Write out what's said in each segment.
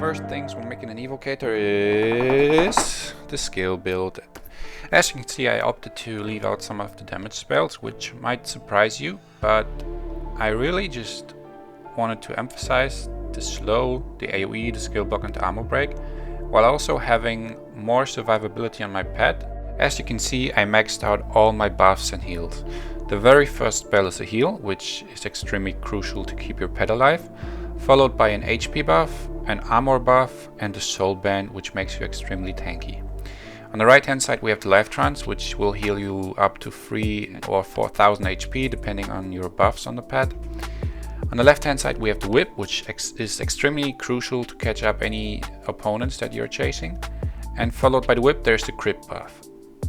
first things when making an Evocator is the skill build. As you can see, I opted to leave out some of the damage spells, which might surprise you, but I really just wanted to emphasize the slow, the AoE, the skill block and the armor break, while also having more survivability on my pet. As you can see, I maxed out all my buffs and heals. The very first spell is a heal, which is extremely crucial to keep your pet alive, followed by an HP buff, an armor buff and a soul band, which makes you extremely tanky. On the right hand side we have the life trance, which will heal you up to 3 or 4000 HP depending on your buffs on the pet. On the left hand side we have the whip, which is extremely crucial to catch up any opponents that you're chasing. And followed by the whip there's the crit buff.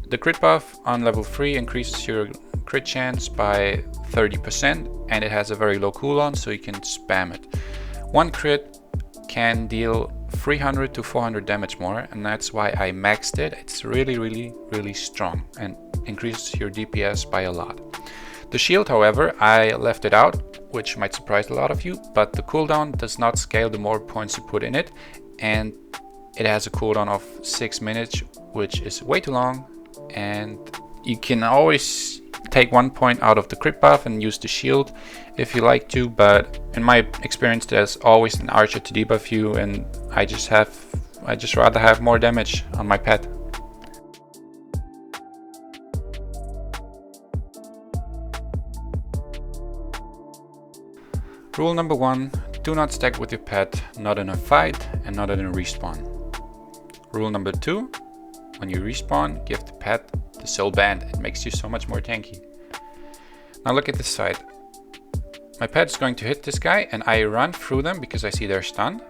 The crit buff on level 3 increases your crit chance by 30% and it has a very low cooldown, so you can spam it. One crit can deal 300 to 400 damage more, and that's why I maxed it. It's really strong and increases your DPS by a lot. The shield, however, I left it out, which might surprise a lot of you, but the cooldown does not scale the more points you put in it, and it has a cooldown of 6 minutes, which is way too long, and you can always take 1 point out of the crit buff and use the shield if you like to, but in my experience there's always an archer to debuff you, and I just rather have more damage on my pet. Rule number 1, do not stack with your pet, not in a fight and not in a respawn. Rule number 2, when you respawn, give the pet the soul band. It makes you so much more tanky. Now look at this side. My pet is going to hit this guy and I run through them because I see they're stunned,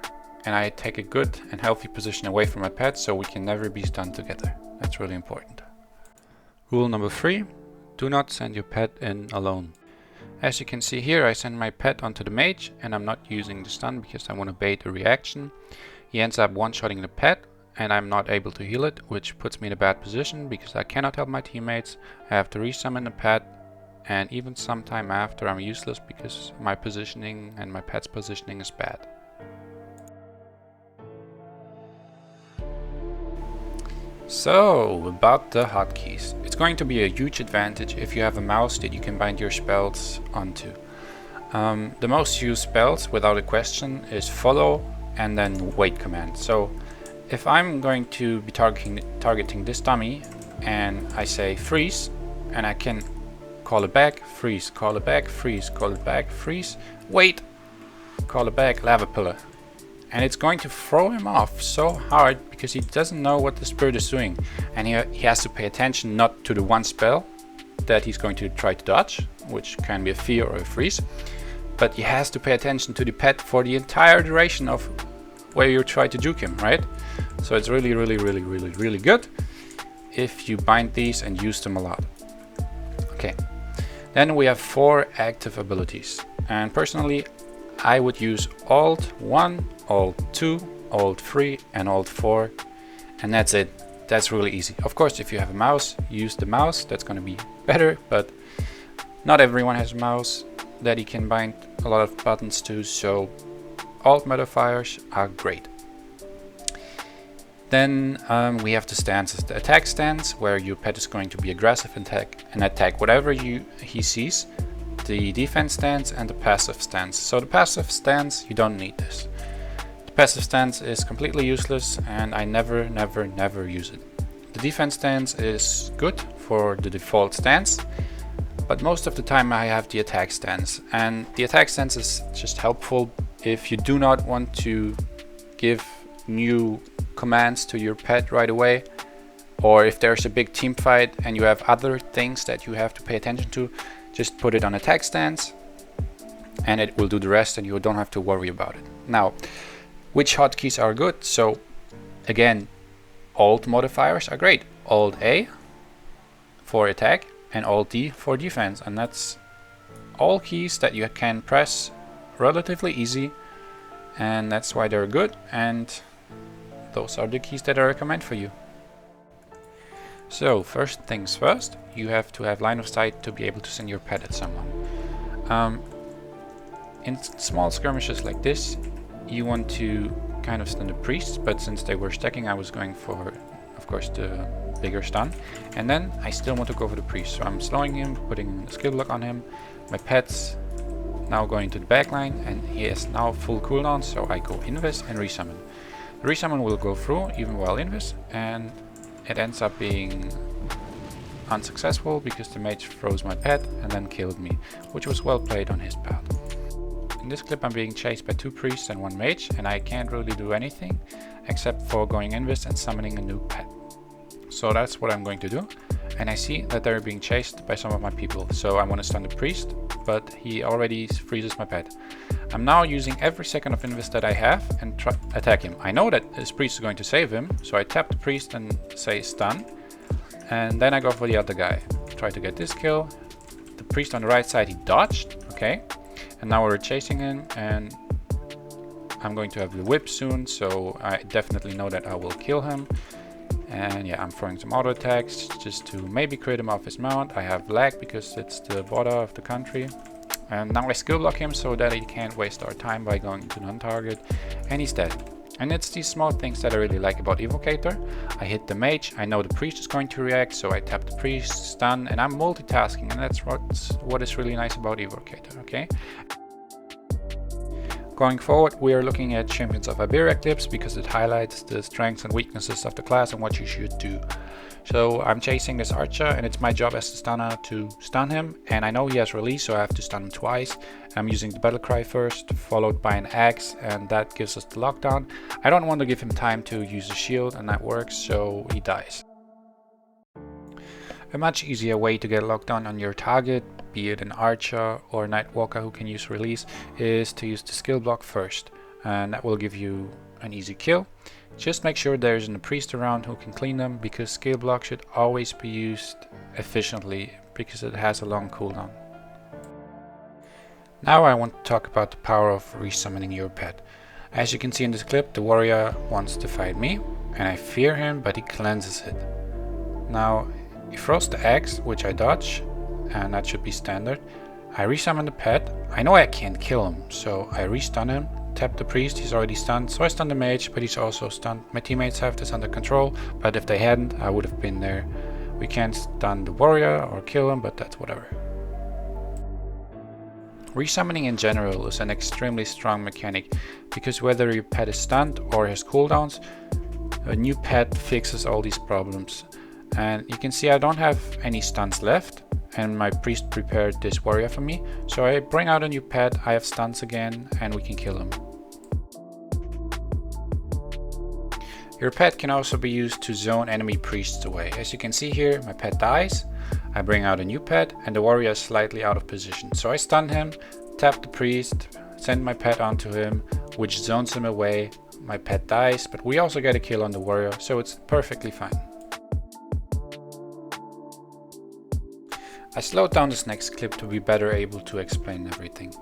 and I take a good and healthy position away from my pet so we can never be stunned together. That's really important. Rule number 3, do not send your pet in alone. As you can see here, I send my pet onto the mage and I'm not using the stun because I want to bait a reaction. He ends up one-shotting the pet and I'm not able to heal it, which puts me in a bad position because I cannot help my teammates. I have to resummon the pet, and even sometime after I'm useless because my positioning and my pet's positioning is bad. So, about the hotkeys. It's going to be a huge advantage if you have a mouse that you can bind your spells onto. The most used spells, without a question, is follow and then wait command. So, if I'm going to be targeting this dummy and I say freeze, and I can call it back, freeze, call it back, freeze, call it back, freeze, wait, call it back, lava pillar. And it's going to throw him off so hard because he doesn't know what the spirit is doing, and he has to pay attention not to the one spell that he's going to try to dodge, which can be a fear or a freeze, but he has to pay attention to the pet for the entire duration of where you try to juke him, right? So it's really good if you bind these and use them a lot. Okay, then we have 4 active abilities, and personally I would use Alt 1, Alt 2, Alt 3 and Alt 4, and that's it. That's really easy. Of course, if you have a mouse, use the mouse, that's going to be better, but not everyone has a mouse that he can bind a lot of buttons to, so Alt modifiers are great. Then we have the stances. The attack stance, where your pet is going to be aggressive and attack whatever he sees. The defense stance and the passive stance. So the passive stance, you don't need this. The passive stance is completely useless and I never use it. The defense stance is good for the default stance, but most of the time I have the attack stance, and the attack stance is just helpful if you do not want to give new commands to your pet right away, or if there's a big team fight and you have other things that you have to pay attention to. Just put it on attack stance and it will do the rest and you don't have to worry about it. Now, which hotkeys are good? So again, Alt modifiers are great. Alt A for attack and Alt D for defense, and that's all keys that you can press relatively easy, and that's why they're good, and those are the keys that I recommend for you. So first things first, you have to have line of sight to be able to send your pet at someone. In small skirmishes like this, you want to kind of stun the priests, but since they were stacking, I was going for, of course, the bigger stun. And then I still want to go for the priest, so I'm slowing him, putting a skill block on him. My pet's now going to the backline, and he has now full cooldown, so I go invis and resummon. The resummon will go through even while invis, and it ends up being unsuccessful because the mage froze my pet and then killed me, which was well played on his part. In this clip I'm being chased by 2 priests and 1 mage, and I can't really do anything except for going invis and summoning a new pet. So that's what I'm going to do, and I see that they're being chased by some of my people, so I want to stun the priest, but he already freezes my pet. I'm now using every second of invis that I have and attack him. I know that this priest is going to save him, so I tap the priest and say stun, and then I go for the other guy. Try to get this kill. The priest on the right side, he dodged, okay, and now we're chasing him, and I'm going to have the whip soon, so I definitely know that I will kill him. And yeah, I'm throwing some auto attacks just to maybe crit him off his mount. I have lag because it's the border of the country. And now I skill block him so that he can't waste our time by going into non-target, and he's dead. And it's these small things that I really like about Evocator. I hit the mage, I know the priest is going to react, so I tap the priest, stun, and I'm multitasking, and that's what is really nice about Evocator, okay? Going forward, we are looking at Champions of Iberia clips because it highlights the strengths and weaknesses of the class and what you should do. So I'm chasing this archer, and it's my job as the stunner to stun him, and I know he has release, so I have to stun him twice. I'm using the battle cry first, followed by an axe, and that gives us the lockdown. I don't want to give him time to use a shield, and that works, so he dies. A much easier way to get lockdown on your target, be it an archer or a nightwalker who can use release, is to use the skill block first, and that will give you an easy kill. Just make sure there isn't a priest around who can clean them, because skill block should always be used efficiently because it has a long cooldown. Now I want to talk about the power of resummoning your pet. As you can see in this clip, the warrior wants to fight me, and I fear him, but he cleanses it. Now he throws the axe, which I dodge, and that should be standard. I resummon the pet. I know I can't kill him, so I restun him. Tap the priest, he's already stunned, so I stun the mage, but he's also stunned. My teammates have this under control, but if they hadn't, I would have been there. We can't stun the warrior or kill him, but that's whatever. Resummoning in general is an extremely strong mechanic, because whether your pet is stunned or has cooldowns, a new pet fixes all these problems. And you can see I don't have any stuns left, and my priest prepared this warrior for me, so I bring out a new pet, I have stuns again, and we can kill him. Your pet can also be used to zone enemy priests away. As you can see here, my pet dies, I bring out a new pet, and the warrior is slightly out of position. So I stun him, tap the priest, send my pet onto him, which zones him away. My pet dies, but we also get a kill on the warrior, so it's perfectly fine. I slowed down this next clip to be better able to explain everything.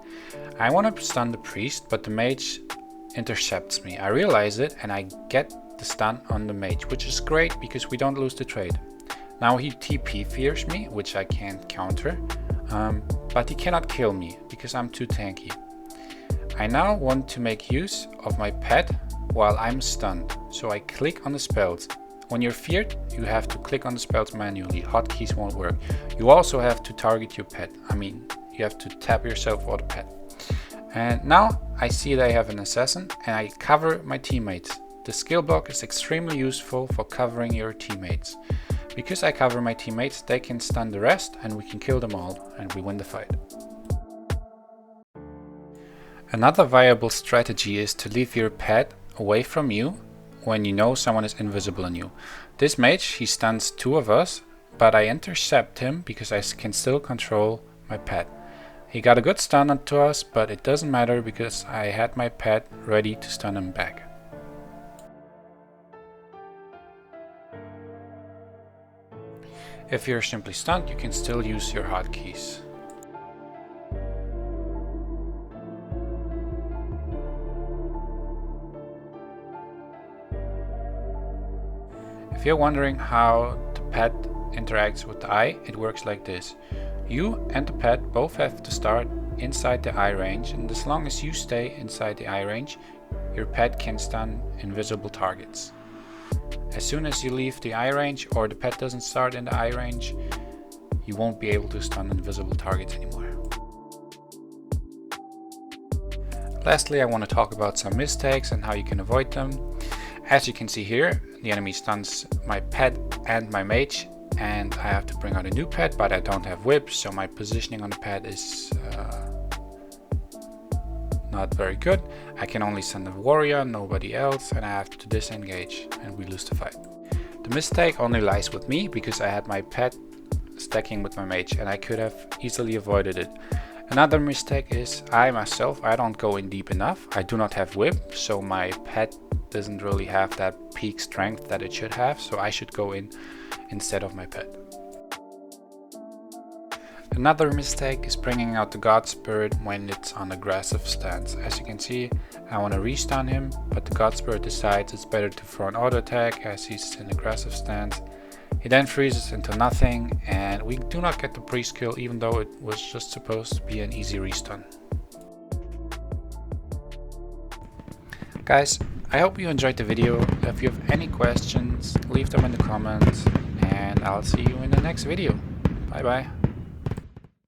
I want to stun the priest, but the mage intercepts me. I realize it, and I get the stun on the mage, which is great because we don't lose the trade. Now he TP fears me, which I can't counter, but he cannot kill me because I'm too tanky. I now want to make use of my pet while I'm stunned, so I click on the spells. When you're feared, you have to click on the spells manually. Hotkeys won't work. You also have to target your pet. You have to tap yourself or the pet. And now I see that I have an assassin, and I cover my teammates. The skill block is extremely useful for covering your teammates. Because I cover my teammates, they can stun the rest, and we can kill them all, and we win the fight. Another viable strategy is to leave your pet away from you when you know someone is invisible on you. This mage, he stuns 2 of us, but I intercept him because I can still control my pet. He got a good stun onto us, but it doesn't matter because I had my pet ready to stun him back. If you're simply stunned, you can still use your hotkeys. If you're wondering how the pet interacts with the eye, it works like this. You and the pet both have to start inside the eye range, and as long as you stay inside the eye range, your pet can stun invisible targets. As soon as you leave the eye range or the pet doesn't start in the eye range, you won't be able to stun invisible targets anymore. Lastly, I want to talk about some mistakes and how you can avoid them. As you can see here, the enemy stuns my pet and my mage, and I have to bring out a new pet, but I don't have whip, so my positioning on the pet is not very good. I can only send a warrior, nobody else, and I have to disengage and we lose the fight. The mistake only lies with me because I had my pet stacking with my mage and I could have easily avoided it. Another mistake is I myself, I don't go in deep enough. I do not have whip, so my pet doesn't really have that peak strength that it should have, so I should go in instead of my pet. Another mistake is bringing out the God Spirit when it's on aggressive stance. As you can see, I want to restun him, but the God Spirit decides it's better to throw an auto attack as he's in aggressive stance. He then freezes into nothing, and we do not get the priest kill, even though it was just supposed to be an easy restun. Guys, I hope you enjoyed the video. If you have any questions, leave them in the comments, and I'll see you in the next video. Bye bye.